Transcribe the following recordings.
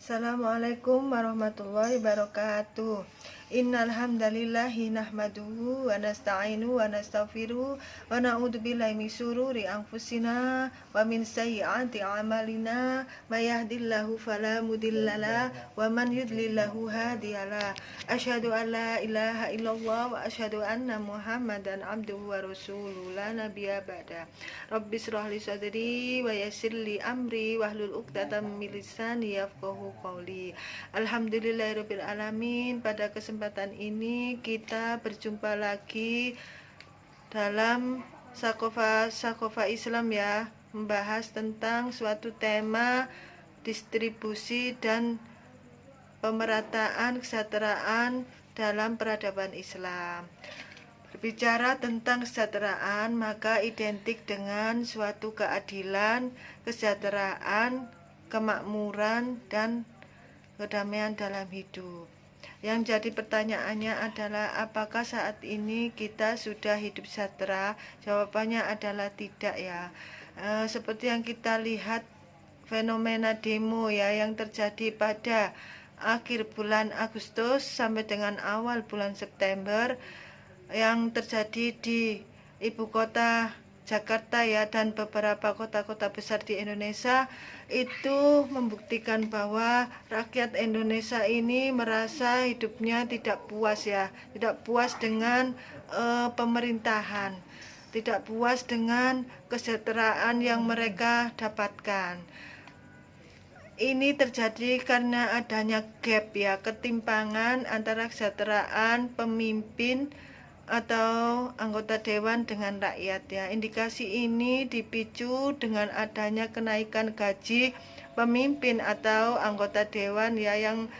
Assalamualaikum warahmatullahi wabarakatuh. Innal hamdalillahi nahmaduhu wa nasta'inu wa nastaghfiruh wa na'udzu billahi min syururi anfusina wa min sayyiati a'malina may yahdihillahu fala mudhillalah wa man yudlillahu hadiyalah. Asyhadu an la ilaha illallah wa asyhadu anna Muhammadan abduhu wa rasuluhu la nabiyya ba'da. Rabbis shrah li sadri wa yassir li amri wahlul 'uqdatam min lisani yafqahu qawli. Alhamdulillahirabbil alamin. Pada kesempatan ini kita berjumpa lagi dalam Sakofa Islam ya, membahas tentang suatu tema distribusi dan pemerataan kesejahteraan dalam peradaban Islam. Berbicara tentang kesejahteraan, maka identik dengan suatu keadilan, kesejahteraan, kemakmuran, dan kedamaian dalam hidup. Yang jadi pertanyaannya adalah apakah saat ini kita sudah hidup sejahtera? Jawabannya adalah tidak ya. Seperti yang kita lihat fenomena demo ya yang terjadi pada akhir bulan Agustus sampai dengan awal bulan September yang terjadi di ibu kota Jakarta ya, dan beberapa kota-kota besar di Indonesia, itu membuktikan bahwa rakyat Indonesia ini merasa hidupnya tidak puas ya, tidak puas dengan pemerintahan, tidak puas dengan kesejahteraan yang mereka dapatkan. Ini terjadi karena adanya gap ya, ketimpangan antara kesejahteraan pemimpin atau anggota dewan dengan rakyat ya. Indikasi ini dipicu dengan adanya kenaikan gaji pemimpin atau anggota dewan ya yang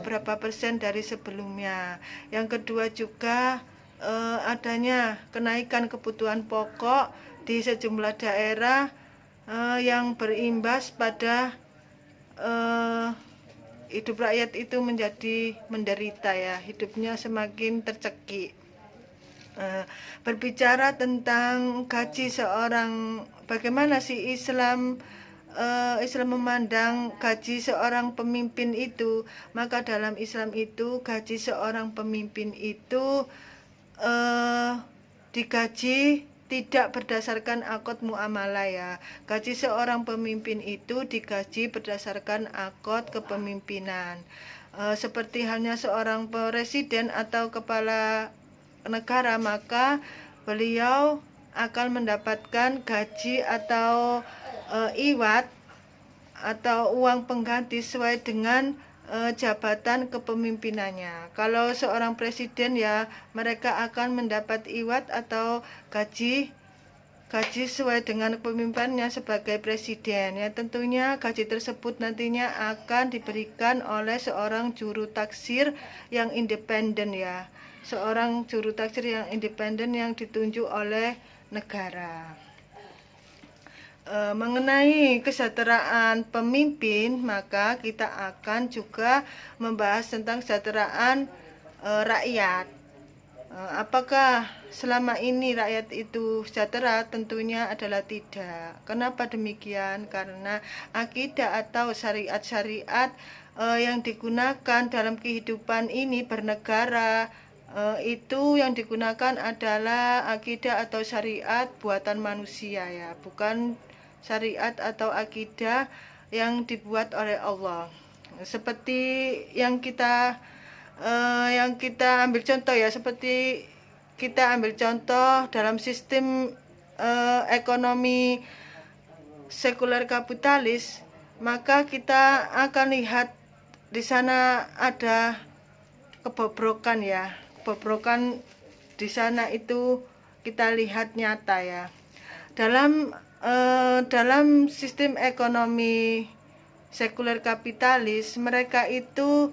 berapa persen dari sebelumnya. Yang kedua juga adanya kenaikan kebutuhan pokok di sejumlah daerah yang berimbas pada hidup rakyat itu menjadi menderita ya, hidupnya semakin tercekik. Berbicara tentang gaji seorang, bagaimana sih Islam memandang gaji seorang pemimpin itu? Maka dalam Islam itu gaji seorang pemimpin itu digaji tidak berdasarkan akad muamalah ya. Gaji seorang pemimpin itu digaji berdasarkan akad kepemimpinan. Seperti halnya seorang presiden atau kepala negara, maka beliau akan mendapatkan gaji atau iwat atau uang pengganti sesuai dengan jabatan kepemimpinannya. Kalau seorang presiden ya, mereka akan mendapat iwat atau gaji sesuai dengan kepemimpinannya sebagai presiden ya. Tentunya gaji tersebut nantinya akan diberikan oleh seorang juru taksir yang independen ya, seorang juru taksir yang independen yang ditunjuk oleh negara. Mengenai kesejahteraan pemimpin, maka kita akan juga membahas tentang kesejahteraan rakyat. Apakah selama ini rakyat itu sejahtera? Tentunya adalah tidak. Kenapa demikian? Karena akidah atau syariat-syariat yang digunakan dalam kehidupan ini bernegara, itu yang digunakan adalah akidah atau syariat buatan manusia ya, bukan syariat atau akidah yang dibuat oleh Allah. Seperti yang kita ambil contoh ya, seperti kita ambil contoh dalam sistem ekonomi sekuler kapitalis, maka kita akan lihat di sana ada kebobrokan ya. Kebobrokan di sana itu kita lihat nyata ya. Dalam sistem ekonomi sekuler kapitalis, mereka itu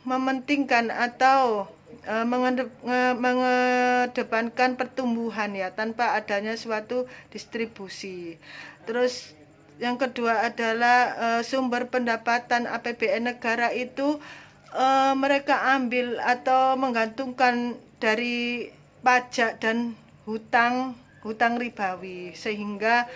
mementingkan atau mengedepankan pertumbuhan ya, tanpa adanya suatu distribusi. Terus yang kedua adalah sumber pendapatan APBN negara itu mereka ambil atau menggantungkan dari pajak dan hutang hutang ribawi, sehingga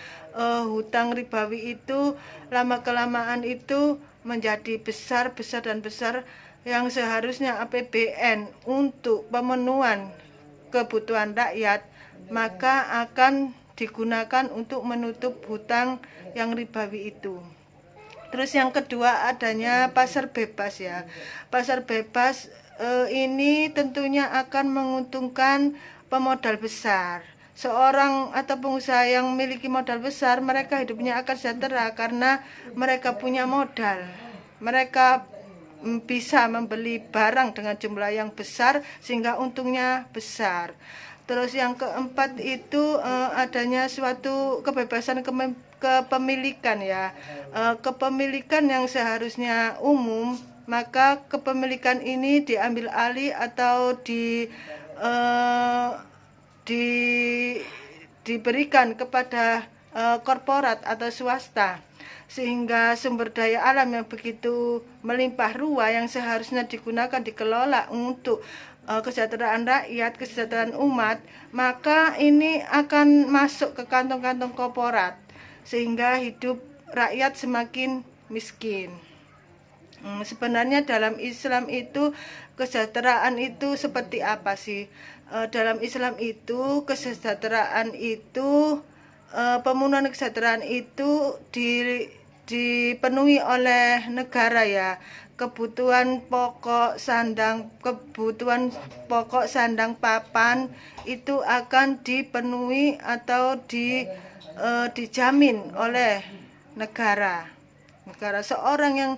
hutang ribawi itu lama-kelamaan itu menjadi besar dan besar, yang seharusnya APBN untuk pemenuhan kebutuhan rakyat maka akan digunakan untuk menutup hutang yang ribawi itu. Terus yang kedua adanya pasar bebas ya. Pasar bebas ini tentunya akan menguntungkan pemodal besar. Seorang atau pengusaha yang memiliki modal besar, mereka hidupnya akan sejahtera karena mereka punya modal. Mereka bisa membeli barang dengan jumlah yang besar sehingga untungnya besar. Terus yang keempat itu adanya suatu kebebasan kepemilikan ya. Kepemilikan yang seharusnya umum, maka kepemilikan ini diambil alih atau diberikan kepada korporat atau swasta, sehingga sumber daya alam yang begitu melimpah ruah yang seharusnya dikelola untuk kesejahteraan rakyat, kesejahteraan umat, maka ini akan masuk ke kantong-kantong korporat sehingga hidup rakyat semakin miskin. Sebenarnya dalam Islam itu kesejahteraan itu seperti apa sih? Dalam Islam itu kesejahteraan itu pemenuhan kesejahteraan itu dipenuhi oleh negara ya. Kebutuhan pokok sandang papan itu akan dipenuhi atau dijamin oleh negara. Seseorang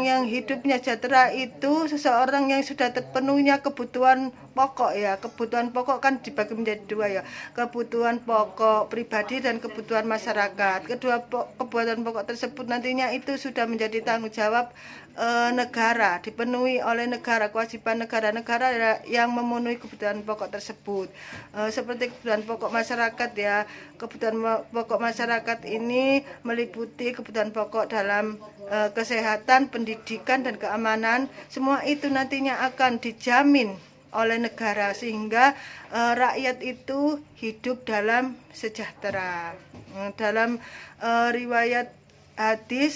yang hidupnya sejahtera itu seseorang yang sudah terpenuhinya kebutuhan pokok ya. Kebutuhan pokok kan dibagi menjadi dua ya, kebutuhan pokok pribadi dan kebutuhan masyarakat. Kedua kebutuhan pokok tersebut nantinya itu sudah menjadi tanggung jawab negara, dipenuhi oleh negara, kewajiban negara yang memenuhi kebutuhan pokok tersebut. Seperti kebutuhan pokok masyarakat ya. Kebutuhan pokok masyarakat ini meliputi kebutuhan pokok dalam kesehatan, pendidikan, dan keamanan. Semua itu nantinya akan dijamin oleh negara sehingga rakyat itu hidup dalam sejahtera. Dalam riwayat hadis